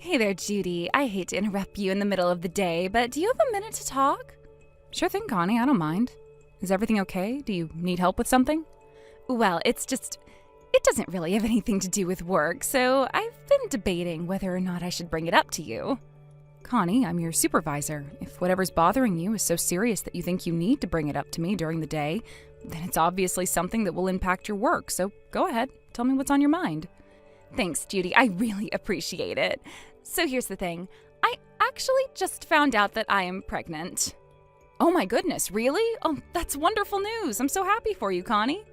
Hey there, Judy. I hate to interrupt you in the middle of the day, but do you have a minute to talk? Sure thing, Connie. I don't mind. Is everything okay? Do you need help with something? Well, it doesn't really have anything to do with work, so I've been debating whether or not I should bring it up to you. Connie, I'm your supervisor. If whatever's bothering you is so serious that you think you need to bring it up to me during the day, then it's obviously something that will impact your work, so go ahead. Tell me what's on your mind. Thanks, Judy. I really appreciate it. So here's the thing. I actually just found out that I am pregnant. Oh my goodness, really? Oh, that's wonderful news. I'm so happy for you, Connie.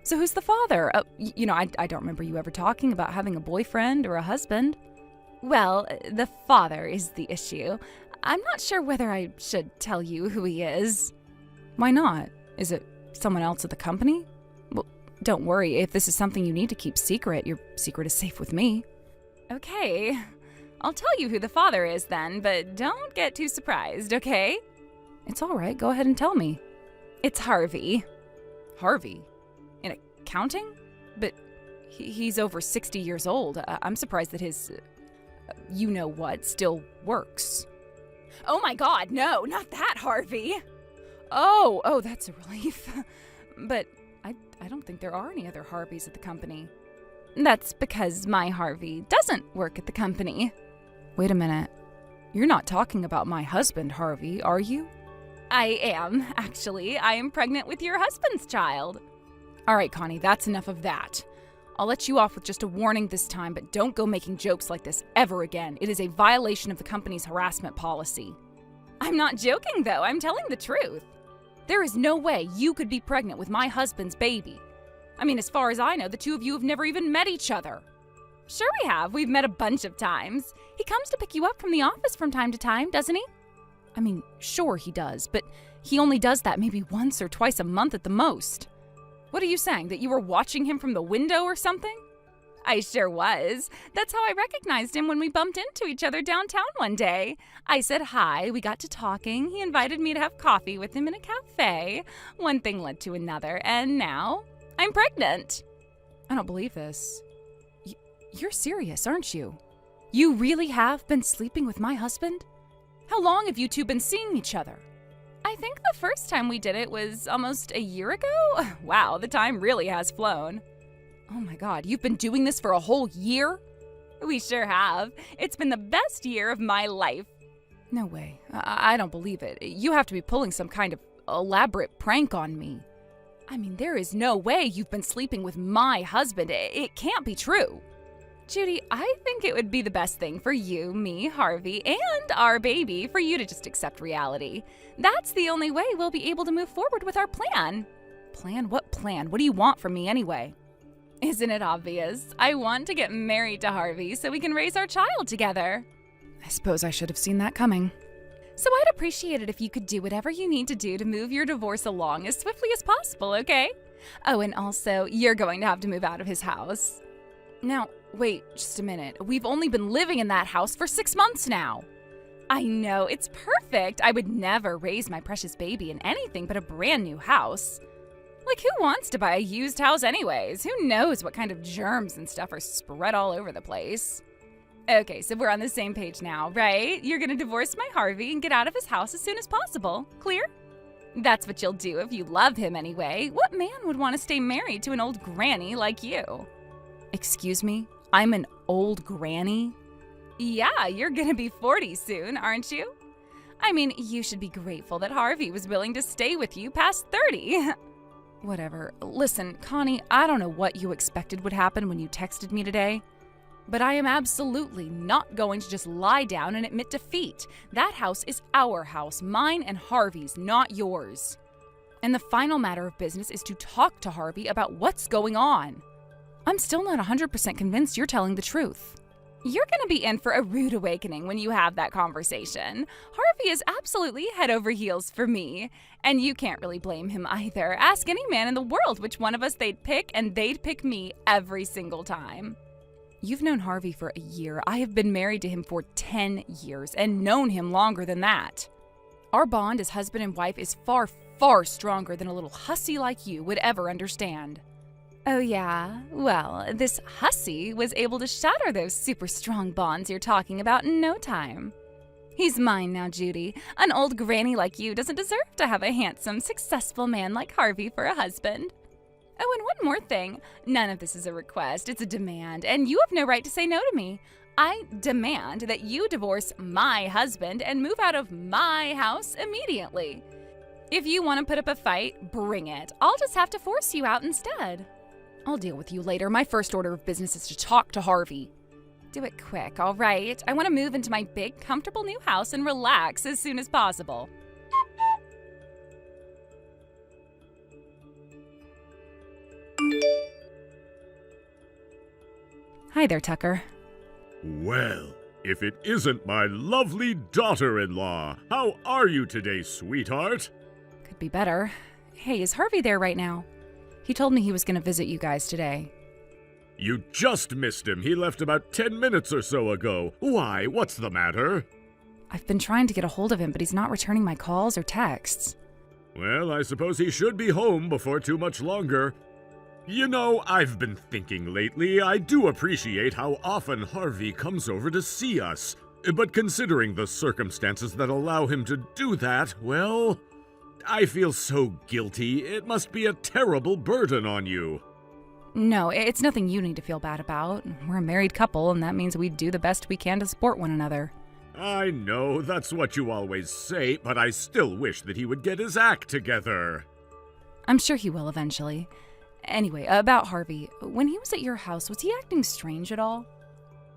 So who's the father? I don't remember you ever talking about having a boyfriend or a husband. Well, the father is the issue. I'm not sure whether I should tell you who he is. Why not? Is it someone else at the company? Well, don't worry. If this is something you need to keep secret, your secret is safe with me. Okay. I'll tell you who the father is then, but don't get too surprised, okay? It's all right. Go ahead and tell me. It's Harvey. Harvey? In accounting? But he's over 60 years old. I'm surprised that his, you-know-what, still works. Oh my God, no, not that Harvey. Oh, that's a relief. But I don't think there are any other Harveys at the company. That's because my Harvey doesn't work at the company. Wait a minute. You're not talking about my husband, Harvey, are you? I am, actually. I am pregnant with your husband's child. All right, Connie, that's enough of that. I'll let you off with just a warning this time, but don't go making jokes like this ever again. It is a violation of the company's harassment policy. I'm not joking, though. I'm telling the truth. There is no way you could be pregnant with my husband's baby. I mean, as far as I know, the two of you have never even met each other. Sure we have. We've met a bunch of times. He comes to pick you up from the office from time to time, doesn't he? I mean, sure he does, but he only does that maybe once or twice a month at the most. What are you saying, that you were watching him from the window or something? I sure was. That's how I recognized him when we bumped into each other downtown one day. I said hi, we got to talking, he invited me to have coffee with him in a cafe. One thing led to another, and now I'm pregnant. I don't believe this. You're serious, aren't you? You really have been sleeping with my husband? How long have you two been seeing each other? I think the first time we did it was almost a year ago. Wow, the time really has flown. Oh my God, you've been doing this for a whole year? We sure have. It's been the best year of my life. No way. I don't believe it. You have to be pulling some kind of elaborate prank on me. I mean, there is no way you've been sleeping with my husband. It can't be true. Judy, I think it would be the best thing for you, me, Harvey, and our baby for you to just accept reality. That's the only way we'll be able to move forward with our plan. Plan? What plan? What do you want from me anyway? Isn't it obvious? I want to get married to Harvey so we can raise our child together. I suppose I should have seen that coming. So I'd appreciate it if you could do whatever you need to do to move your divorce along as swiftly as possible, okay? Oh, and also, you're going to have to move out of his house. Now, wait just a minute. We've only been living in that house for 6 months now. I know, it's perfect. I would never raise my precious baby in anything but a brand new house. Like, who wants to buy a used house anyways? Who knows what kind of germs and stuff are spread all over the place? Okay, so we're on the same page now, right? You're gonna divorce my Harvey and get out of his house as soon as possible. Clear? That's what you'll do if you love him anyway. What man would want to stay married to an old granny like you? Excuse me? I'm an old granny? Yeah, you're gonna be 40 soon, aren't you? I mean, you should be grateful that Harvey was willing to stay with you past 30. Whatever. Listen, Connie, I don't know what you expected would happen when you texted me today, but I am absolutely not going to just lie down and admit defeat. That house is our house, mine and Harvey's, not yours. And the final matter of business is to talk to Harvey about what's going on. I'm still not 100% convinced you're telling the truth. You're going to be in for a rude awakening when you have that conversation. Harvey is absolutely head over heels for me. And you can't really blame him either. Ask any man in the world which one of us they'd pick, and they'd pick me every single time. You've known Harvey for a year. I have been married to him for 10 years and known him longer than that. Our bond as husband and wife is far, far stronger than a little hussy like you would ever understand. Oh yeah, well, this hussy was able to shatter those super strong bonds you're talking about in no time. He's mine now, Judy. An old granny like you doesn't deserve to have a handsome, successful man like Harvey for a husband. Oh, and one more thing. None of this is a request, it's a demand, and you have no right to say no to me. I demand that you divorce my husband and move out of my house immediately. If you want to put up a fight, bring it. I'll just have to force you out instead. I'll deal with you later. My first order of business is to talk to Harvey. Do it quick, all right? I want to move into my big, comfortable new house and relax as soon as possible. Hi there, Tucker. Well, if it isn't my lovely daughter-in-law, how are you today, sweetheart? Could be better. Hey, is Harvey there right now? He told me he was going to visit you guys today. You just missed him. He left about 10 minutes or so ago. Why? What's the matter? I've been trying to get a hold of him, but he's not returning my calls or texts. Well, I suppose he should be home before too much longer. You know, I've been thinking lately, I do appreciate how often Harvey comes over to see us. But considering the circumstances that allow him to do that, well, I feel so guilty. It must be a terrible burden on you. No, it's nothing you need to feel bad about. We're a married couple, and that means we do the best we can to support one another. I know, that's what you always say, but I still wish that he would get his act together. I'm sure he will eventually. Anyway, about Harvey, when he was at your house, was he acting strange at all?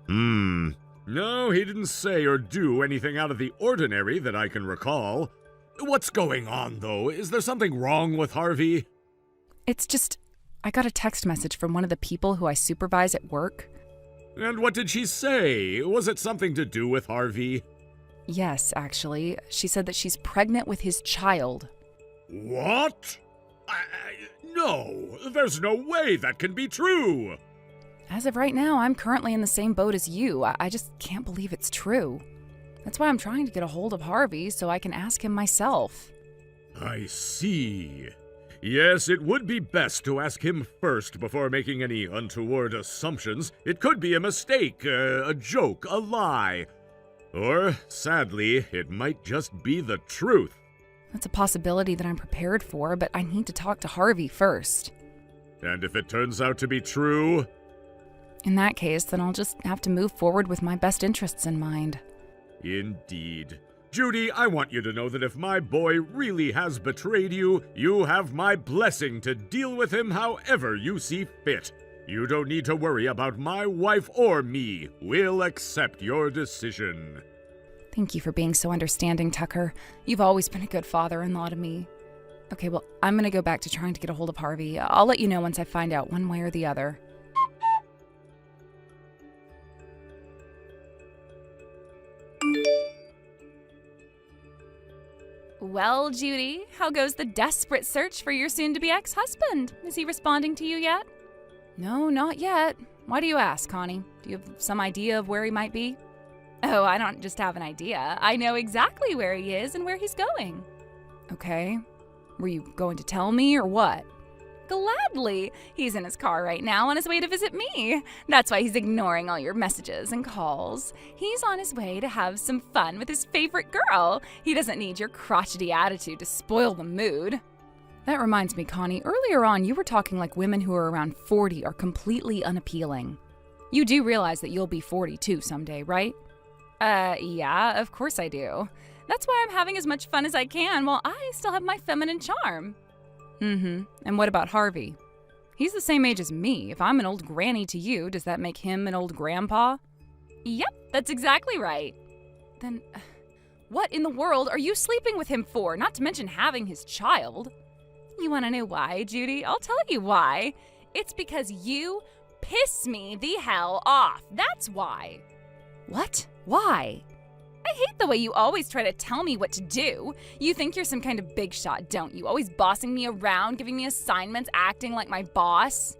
No, he didn't say or do anything out of the ordinary that I can recall. What's going on, though? Is there something wrong with Harvey? It's just, I got a text message from one of the people who I supervise at work. And what did she say? Was it something to do with Harvey? Yes, actually. She said that she's pregnant with his child. What? No, there's no way that can be true. As of right now, I'm currently in the same boat as you. I just can't believe it's true. That's why I'm trying to get a hold of Harvey so I can ask him myself. I see. Yes, it would be best to ask him first before making any untoward assumptions. It could be a mistake, a joke, a lie. Or, sadly, it might just be the truth. That's a possibility that I'm prepared for, but I need to talk to Harvey first. And if it turns out to be true? In that case, then I'll just have to move forward with my best interests in mind. Indeed. Judy, I want you to know that if my boy really has betrayed you, you have my blessing to deal with him however you see fit. You don't need to worry about my wife or me. We'll accept your decision. Thank you for being so understanding, Tucker. You've always been a good father-in-law to me. Okay, well, I'm gonna go back to trying to get a hold of Harvey. I'll let you know once I find out one way or the other. Well, Judy, how goes the desperate search for your soon-to-be ex-husband? Is he responding to you yet? No, not yet. Why do you ask, Connie? Do you have some idea of where he might be? Oh, I don't just have an idea. I know exactly where he is and where he's going. Okay. Were you going to tell me or what? Gladly. He's in his car right now on his way to visit me. That's why he's ignoring all your messages and calls. He's on his way to have some fun with his favorite girl. He doesn't need your crotchety attitude to spoil the mood. That reminds me, Connie, earlier on you were talking like women who are around 40 are completely unappealing. You do realize that you'll be 42 someday, right? Yeah, of course I do. That's why I'm having as much fun as I can while I still have my feminine charm. And what about Harvey? He's the same age as me. If I'm an old granny to you, does that make him an old grandpa? Yep, that's exactly right. Then, what in the world are you sleeping with him for, not to mention having his child? You want to know why, Judy? I'll tell you why. It's because you piss me the hell off. That's why. What? Why? I hate the way you always try to tell me what to do. You think you're some kind of big shot, don't you? Always bossing me around, giving me assignments, acting like my boss.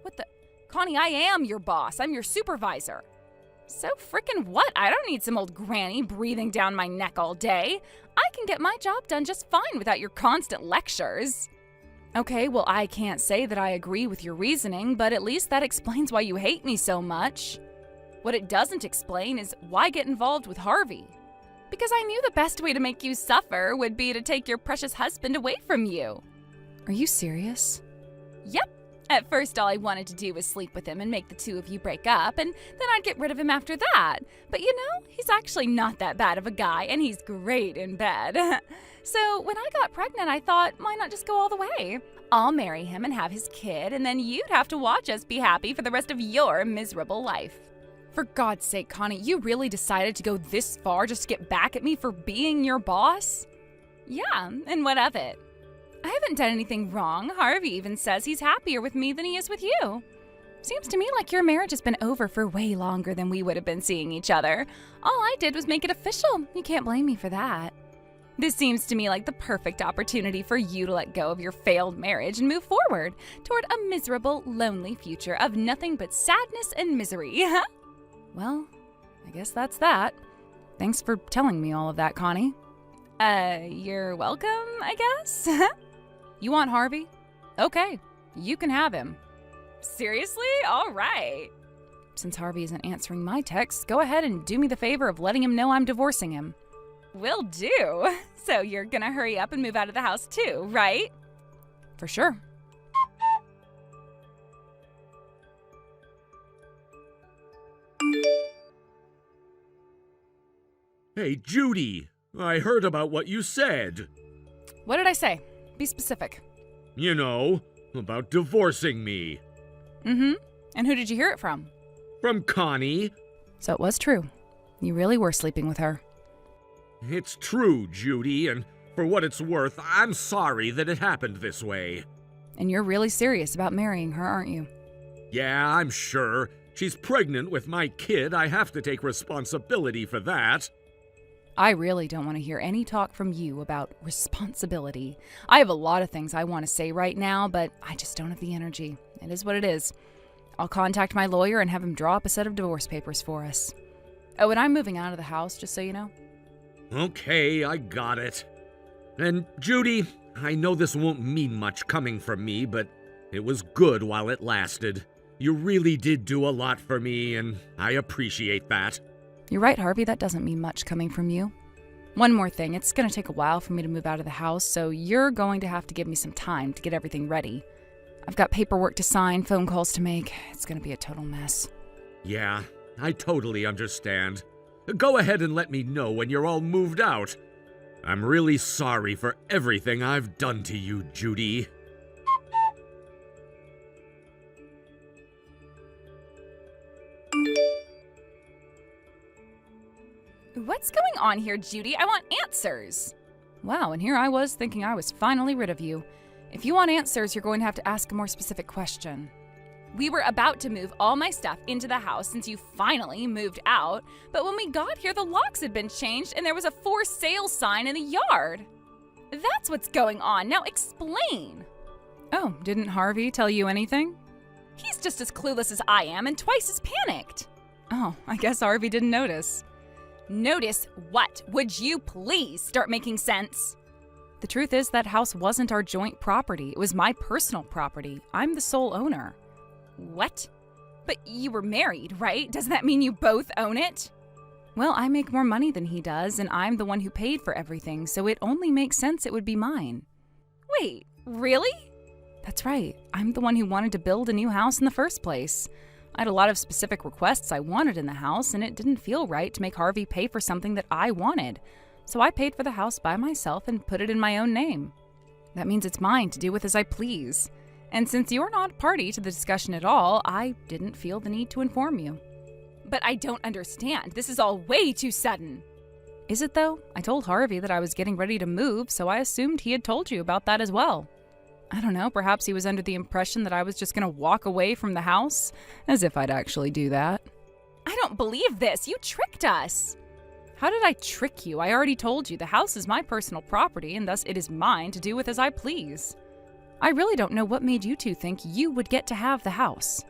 What the? Connie, I am your boss. I'm your supervisor. So frickin' what? I don't need some old granny breathing down my neck all day. I can get my job done just fine without your constant lectures. Okay, well, I can't say that I agree with your reasoning, but at least that explains why you hate me so much. What it doesn't explain is why get involved with Harvey. Because I knew the best way to make you suffer would be to take your precious husband away from you. Are you serious? Yep. At first, all I wanted to do was sleep with him and make the two of you break up, and then I'd get rid of him after that. But you know, he's actually not that bad of a guy, and he's great in bed. So when I got pregnant, I thought, why not just go all the way? I'll marry him and have his kid, and then you'd have to watch us be happy for the rest of your miserable life. For God's sake, Connie, you really decided to go this far just to get back at me for being your boss? Yeah, and what of it? I haven't done anything wrong. Harvey even says he's happier with me than he is with you. Seems to me like your marriage has been over for way longer than we would have been seeing each other. All I did was make it official. You can't blame me for that. This seems to me like the perfect opportunity for you to let go of your failed marriage and move forward toward a miserable, lonely future of nothing but sadness and misery. Well, I guess that's that. Thanks for telling me all of that, Connie. You're welcome, I guess? You want Harvey? Okay, you can have him. Seriously? All right. Since Harvey isn't answering my texts, go ahead and do me the favor of letting him know I'm divorcing him. Will do. So you're gonna hurry up and move out of the house too, right? For sure. Hey, Judy, I heard about what you said. What did I say? Be specific. You know, about divorcing me. Mm-hmm. And who did you hear it from? From Connie. So it was true. You really were sleeping with her. It's true, Judy, and for what it's worth, I'm sorry that it happened this way. And you're really serious about marrying her, aren't you? Yeah, I'm sure. She's pregnant with my kid. I have to take responsibility for that. I really don't want to hear any talk from you about responsibility. I have a lot of things I want to say right now, but I just don't have the energy. It is what it is. I'll contact my lawyer and have him draw up a set of divorce papers for us. Oh, and I'm moving out of the house, just so you know. Okay, I got it. And Judy, I know this won't mean much coming from me, but it was good while it lasted. You really did do a lot for me, and I appreciate that. You're right, Harvey, that doesn't mean much coming from you. One more thing, it's going to take a while for me to move out of the house, so you're going to have to give me some time to get everything ready. I've got paperwork to sign, phone calls to make. It's going to be a total mess. Yeah, I totally understand. Go ahead and let me know when you're all moved out. I'm really sorry for everything I've done to you, Judy. What's going on here, Judy? I want answers. Wow, and here I was thinking I was finally rid of you. If you want answers, you're going to have to ask a more specific question. We were about to move all my stuff into the house since you finally moved out, but when we got here, the locks had been changed and there was a for sale sign in the yard. That's what's going on. Now explain. Oh, didn't Harvey tell you anything? He's just as clueless as I am and twice as panicked. Oh, I guess Harvey didn't notice. Notice what? Would you please start making sense? The truth is that house wasn't our joint property. It was my personal property. I'm the sole owner. What? But you were married, right? Doesn't that mean you both own it? Well, I make more money than he does, and I'm the one who paid for everything, so it only makes sense it would be mine. Wait, really? That's right. I'm the one who wanted to build a new house in the first place. I had a lot of specific requests I wanted in the house, and it didn't feel right to make Harvey pay for something that I wanted. So I paid for the house by myself and put it in my own name. That means it's mine to do with as I please. And since you're not party to the discussion at all, I didn't feel the need to inform you. But I don't understand. This is all way too sudden. Is it though? I told Harvey that I was getting ready to move, so I assumed he had told you about that as well. I don't know, perhaps he was under the impression that I was just going to walk away from the house, as if I'd actually do that. I don't believe this. You tricked us. How did I trick you? I already told you the house is my personal property, and thus it is mine to do with as I please. I really don't know what made you two think you would get to have the house.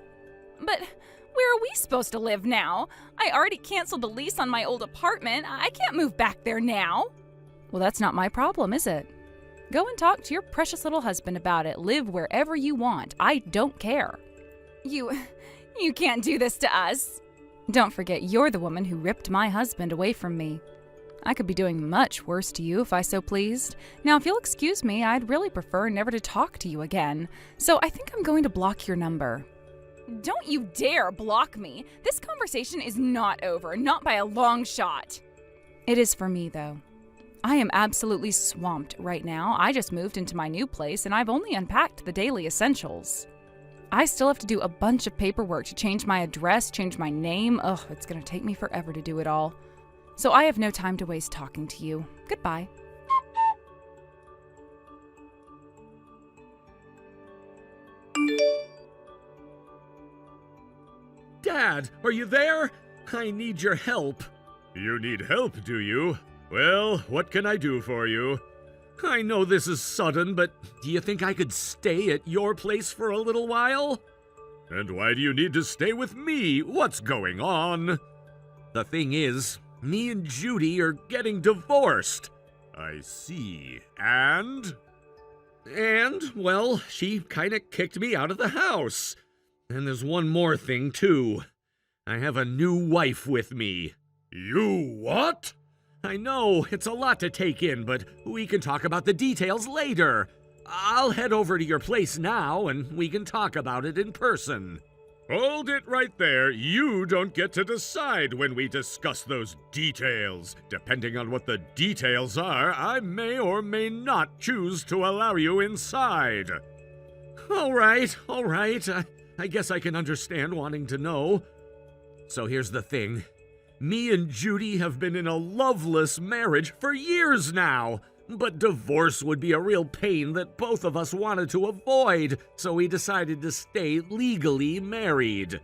But where are we supposed to live now? I already canceled the lease on my old apartment. I can't move back there now. Well, that's not my problem, is it? Go and talk to your precious little husband about it. Live wherever you want. I don't care. You can't do this to us. Don't forget, you're the woman who ripped my husband away from me. I could be doing much worse to you if I so pleased. Now, if you'll excuse me, I'd really prefer never to talk to you again. So I think I'm going to block your number. Don't you dare block me. This conversation is not over, not by a long shot. It is for me, though. I am absolutely swamped right now. I just moved into my new place and I've only unpacked the daily essentials. I still have to do a bunch of paperwork to change my address, change my name. Ugh, it's going to take me forever to do it all. So I have no time to waste talking to you. Goodbye. Dad, are you there? I need your help. You need help, do you? Well, what can I do for you? I know this is sudden, but do you think I could stay at your place for a little while? And why do you need to stay with me? What's going on? The thing is, me and Judy are getting divorced. I see. And, well, she kinda kicked me out of the house. And there's one more thing, too. I have a new wife with me. You what? I know, it's a lot to take in, but we can talk about the details later. I'll head over to your place now, and we can talk about it in person. Hold it right there. You don't get to decide when we discuss those details. Depending on what the details are, I may or may not choose to allow you inside. All right. I guess I can understand wanting to know. So here's the thing. Me and Judy have been in a loveless marriage for years now, but divorce would be a real pain that both of us wanted to avoid, so we decided to stay legally married.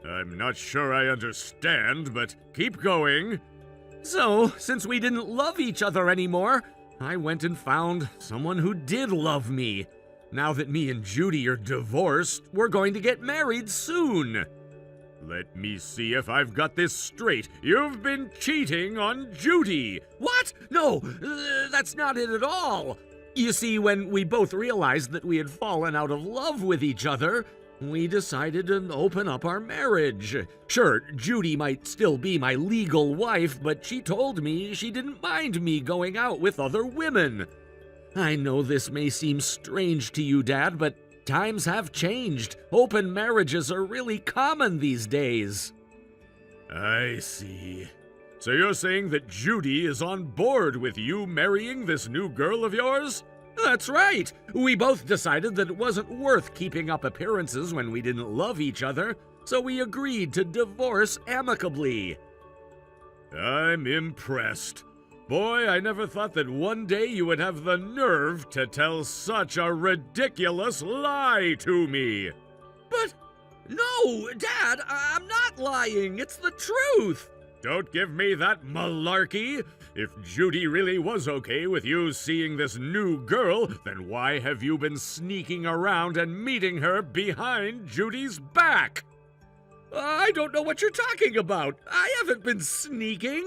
I'm not sure I understand, but keep going. So, since we didn't love each other anymore, I went and found someone who did love me. Now that me and Judy are divorced, we're going to get married soon. Let me see if I've got this straight. You've been cheating on Judy. What? No, that's not it at all. You see, when we both realized that we had fallen out of love with each other, we decided to open up our marriage. Sure, Judy might still be my legal wife, but she told me she didn't mind me going out with other women. I know this may seem strange to you, Dad, but times have changed. Open marriages are really common these days. I see. So you're saying that Judy is on board with you marrying this new girl of yours? That's right. We both decided that it wasn't worth keeping up appearances when we didn't love each other, so we agreed to divorce amicably. I'm impressed. Boy, I never thought that one day you would have the nerve to tell such a ridiculous lie to me. But, no, Dad, I'm not lying. It's the truth. Don't give me that malarkey. If Judy really was okay with you seeing this new girl, then why have you been sneaking around and meeting her behind Judy's back? I don't know what you're talking about. I haven't been sneaking.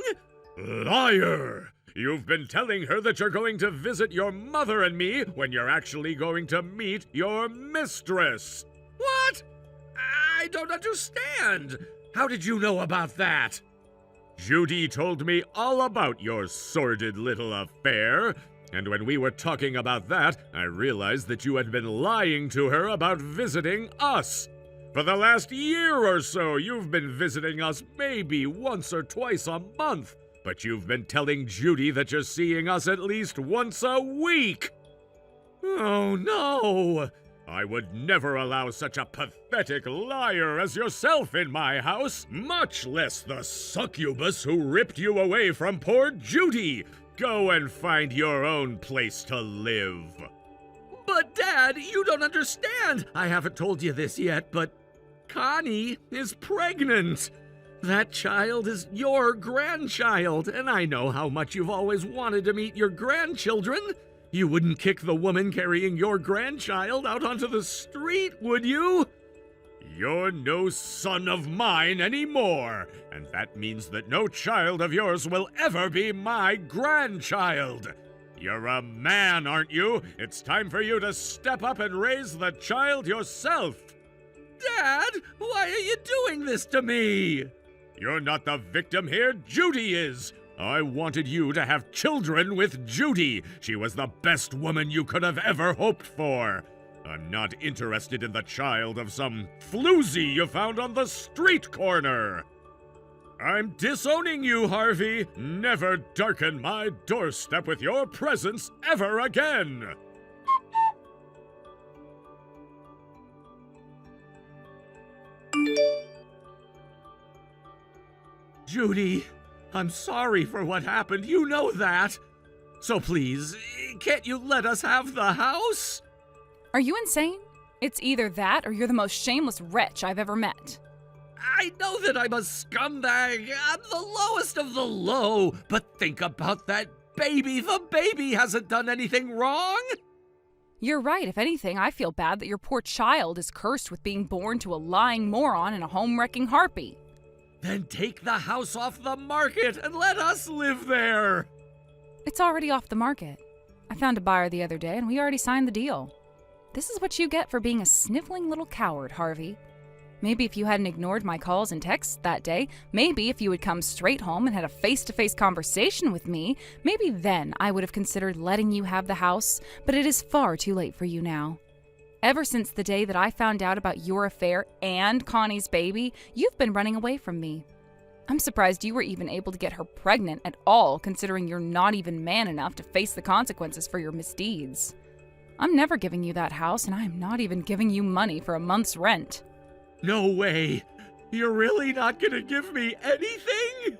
Liar! You've been telling her that you're going to visit your mother and me when you're actually going to meet your mistress. What? I don't understand. How did you know about that? Judy told me all about your sordid little affair, and when we were talking about that, I realized that you had been lying to her about visiting us. For the last year or so, you've been visiting us maybe once or twice a month. But you've been telling Judy that you're seeing us at least once a week! Oh, no! I would never allow such a pathetic liar as yourself in my house, much less the succubus who ripped you away from poor Judy! Go and find your own place to live. But, Dad, you don't understand! I haven't told you this yet, but Connie is pregnant! That child is your grandchild, and I know how much you've always wanted to meet your grandchildren. You wouldn't kick the woman carrying your grandchild out onto the street, would you? You're no son of mine anymore, and that means that no child of yours will ever be my grandchild. You're a man, aren't you? It's time for you to step up and raise the child yourself. Dad, why are you doing this to me? You're not the victim here, Judy is. I wanted you to have children with Judy. She was the best woman you could have ever hoped for. I'm not interested in the child of some floozy you found on the street corner. I'm disowning you, Harvey. Never darken my doorstep with your presence ever again. Judy, I'm sorry for what happened. You know that. So please, can't you let us have the house? Are you insane? It's either that or you're the most shameless wretch I've ever met. I know that I'm a scumbag. I'm the lowest of the low. But think about that baby. The baby hasn't done anything wrong. You're right. If anything, I feel bad that your poor child is cursed with being born to a lying moron and a home-wrecking harpy. Then take the house off the market and let us live there. It's already off the market. I found a buyer the other day and we already signed the deal. This is what you get for being a sniveling little coward, Harvey. Maybe if you hadn't ignored my calls and texts that day, maybe if you had come straight home and had a face-to-face conversation with me, maybe then I would have considered letting you have the house, but it is far too late for you now. Ever since the day that I found out about your affair and Connie's baby, you've been running away from me. I'm surprised you were even able to get her pregnant at all, considering you're not even man enough to face the consequences for your misdeeds. I'm never giving you that house, and I'm not even giving you money for a month's rent. No way. You're really not gonna give me anything?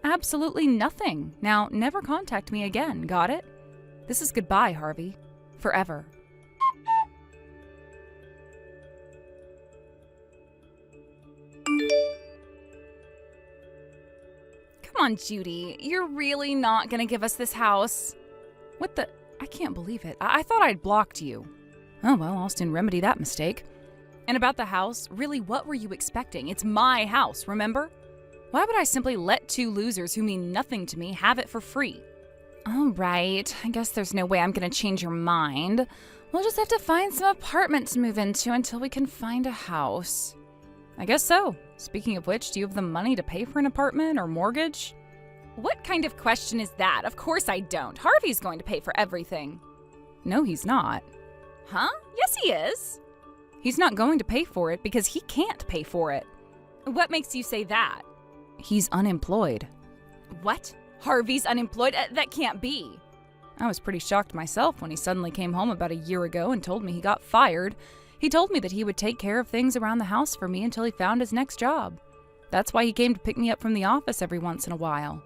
Absolutely nothing. Now, never contact me again, got it? This is goodbye, Harvey. Forever. Come on, Judy. You're really not gonna give us this house? What the? I can't believe it. I thought I'd blocked you. Oh well, I'll soon remedy that mistake. And about the house, really, what were you expecting? It's my house, remember? Why would I simply let two losers who mean nothing to me have it for free? All right. I guess there's no way I'm gonna change your mind. We'll just have to find some apartment to move into until we can find a house. I guess so. Speaking of which, do you have the money to pay for an apartment or mortgage? What kind of question is that? Of course I don't. Harvey's going to pay for everything. No, he's not. Huh? Yes, he is. He's not going to pay for it because he can't pay for it. What makes you say that? He's unemployed. What? Harvey's unemployed? That can't be. I was pretty shocked myself when he suddenly came home about a year ago and told me he got fired. He told me that he would take care of things around the house for me until he found his next job. That's why he came to pick me up from the office every once in a while.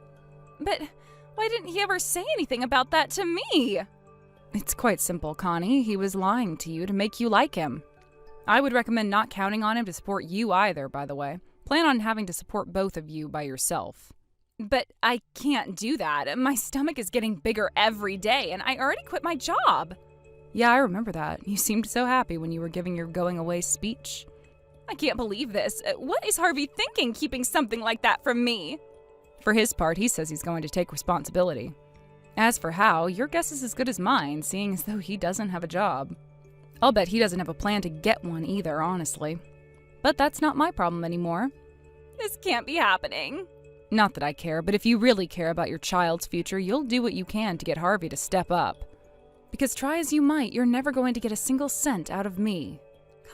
But why didn't he ever say anything about that to me? It's quite simple, Connie. He was lying to you to make you like him. I would recommend not counting on him to support you either, by the way. Plan on having to support both of you by yourself. But I can't do that. My stomach is getting bigger every day, and I already quit my job. Yeah, I remember that. You seemed so happy when you were giving your going away speech. I can't believe this. What is Harvey thinking, keeping something like that from me? For his part, he says he's going to take responsibility. As for how, your guess is as good as mine, seeing as though he doesn't have a job. I'll bet he doesn't have a plan to get one either, honestly. But that's not my problem anymore. This can't be happening. Not that I care, but if you really care about your child's future, you'll do what you can to get Harvey to step up. Because try as you might, you're never going to get a single cent out of me.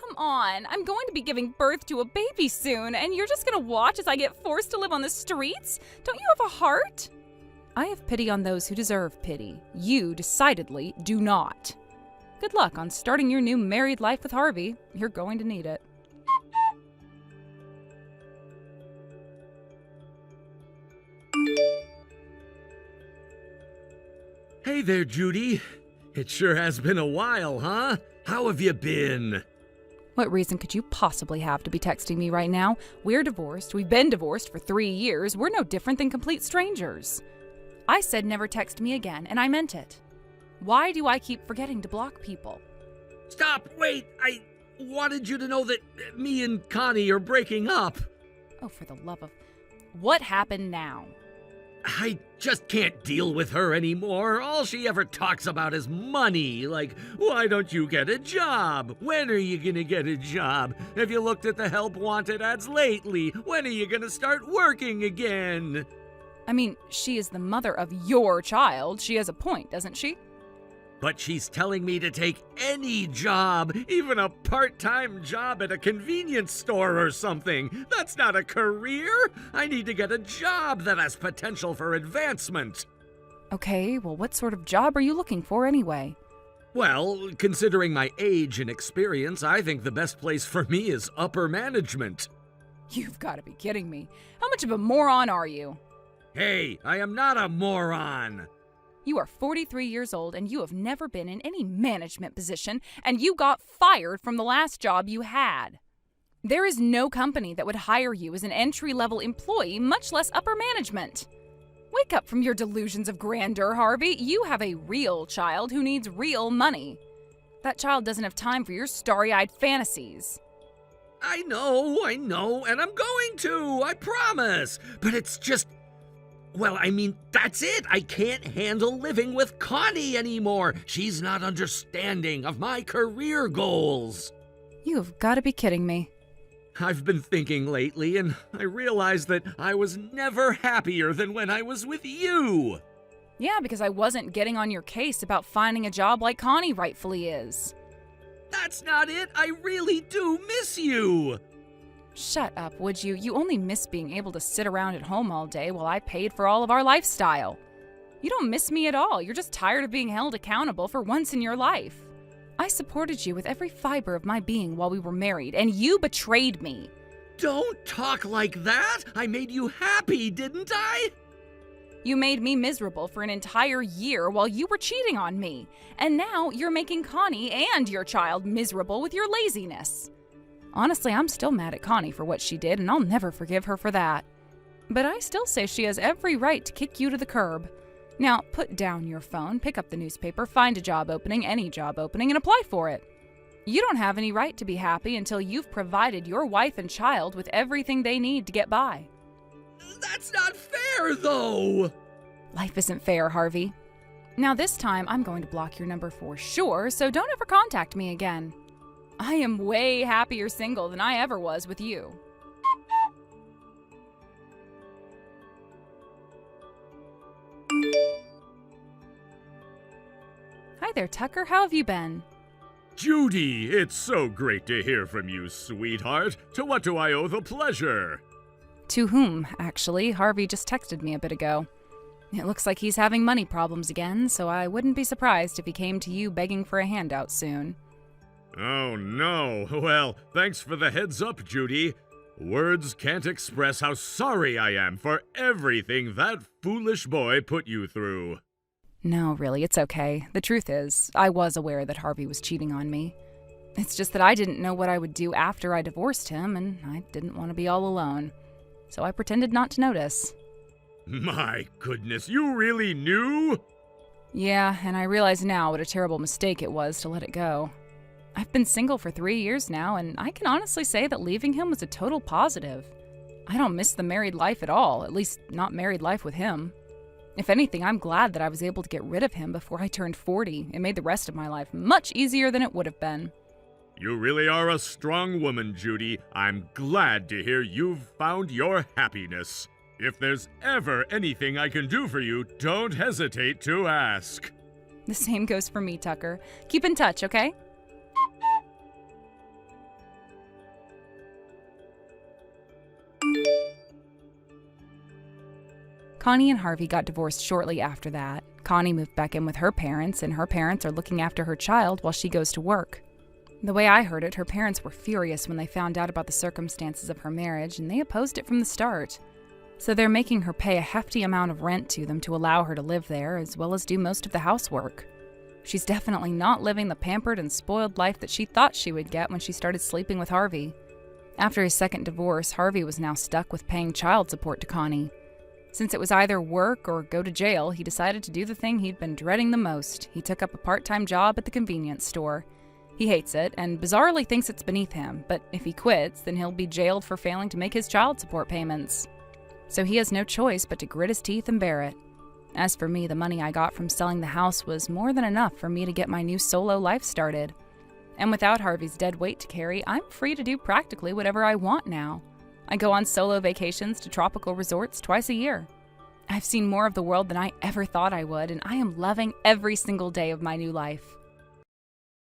Come on, I'm going to be giving birth to a baby soon, and you're just going to watch as I get forced to live on the streets? Don't you have a heart? I have pity on those who deserve pity. You decidedly do not. Good luck on starting your new married life with Harvey. You're going to need it. Hey there, Judy. It sure has been a while, huh? How have you been? What reason could you possibly have to be texting me right now? We're divorced. We've been divorced for 3 years. We're no different than complete strangers. I said never text me again, and I meant it. Why do I keep forgetting to block people? Stop! Wait! I wanted you to know that me and Connie are breaking up. Oh, for the love of... What happened now? I just can't deal with her anymore. All she ever talks about is money. Like, why don't you get a job? When are you gonna get a job? Have you looked at the help wanted ads lately? When are you gonna start working again? I mean, she is the mother of your child. She has a point, doesn't she? But she's telling me to take any job, even a part-time job at a convenience store or something. That's not a career. I need to get a job that has potential for advancement. Okay, well, what sort of job are you looking for anyway? Well, considering my age and experience, I think the best place for me is upper management. You've got to be kidding me. How much of a moron are you? Hey, I am not a moron. You are 43 years old and you have never been in any management position, and you got fired from the last job you had. There is no company that would hire you as an entry-level employee, much less upper management. Wake up from your delusions of grandeur, Harvey. You have a real child who needs real money. That child doesn't have time for your starry-eyed fantasies. I know, and I'm going to, I promise. But it's just... Well, I mean, that's it. I can't handle living with Connie anymore. She's not understanding of my career goals. You have got to be kidding me. I've been thinking lately, and I realized that I was never happier than when I was with you. Yeah, because I wasn't getting on your case about finding a job like Connie rightfully is. That's not it. I really do miss you. Shut up, would you? You only miss being able to sit around at home all day while I paid for all of our lifestyle. You don't miss me at all. You're just tired of being held accountable for once in your life. I supported you with every fiber of my being while we were married, and you betrayed me. Don't talk like that. I made you happy, didn't I? You made me miserable for an entire year while you were cheating on me. And now you're making Connie and your child miserable with your laziness. Honestly, I'm still mad at Connie for what she did, and I'll never forgive her for that. But I still say she has every right to kick you to the curb. Now, put down your phone, pick up the newspaper, find a job opening, any job opening, and apply for it. You don't have any right to be happy until you've provided your wife and child with everything they need to get by. That's not fair, though. Life isn't fair, Harvey. Now, this time, I'm going to block your number for sure, so don't ever contact me again. I am way happier single than I ever was with you. Hi there, Tucker. How have you been? Judy, it's so great to hear from you, sweetheart. To what do I owe the pleasure? To whom, actually? Harvey just texted me a bit ago. It looks like he's having money problems again, so I wouldn't be surprised if he came to you begging for a handout soon. Oh no. Well, thanks for the heads up, Judy. Words can't express how sorry I am for everything that foolish boy put you through. No, really, it's okay. The truth is, I was aware that Harvey was cheating on me. It's just that I didn't know what I would do after I divorced him, and I didn't want to be all alone. So I pretended not to notice. My goodness, you really knew? Yeah, and I realize now what a terrible mistake it was to let it go. I've been single for 3 years now, and I can honestly say that leaving him was a total positive. I don't miss the married life at all, at least not married life with him. If anything, I'm glad that I was able to get rid of him before I turned 40. It made the rest of my life much easier than it would have been. You really are a strong woman, Judy. I'm glad to hear you've found your happiness. If there's ever anything I can do for you, don't hesitate to ask. The same goes for me, Tucker. Keep in touch, okay? Connie and Harvey got divorced shortly after that. Connie moved back in with her parents, and her parents are looking after her child while she goes to work. The way I heard it, her parents were furious when they found out about the circumstances of her marriage, and they opposed it from the start. So they're making her pay a hefty amount of rent to them to allow her to live there, as well as do most of the housework. She's definitely not living the pampered and spoiled life that she thought she would get when she started sleeping with Harvey. After his second divorce, Harvey was now stuck with paying child support to Connie. Since it was either work or go to jail, he decided to do the thing he'd been dreading the most. He took up a part-time job at the convenience store. He hates it and bizarrely thinks it's beneath him, but if he quits, then he'll be jailed for failing to make his child support payments. So he has no choice but to grit his teeth and bear it. As for me, the money I got from selling the house was more than enough for me to get my new solo life started. And without Harvey's dead weight to carry, I'm free to do practically whatever I want now. I go on solo vacations to tropical resorts twice a year. I've seen more of the world than I ever thought I would, and I am loving every single day of my new life.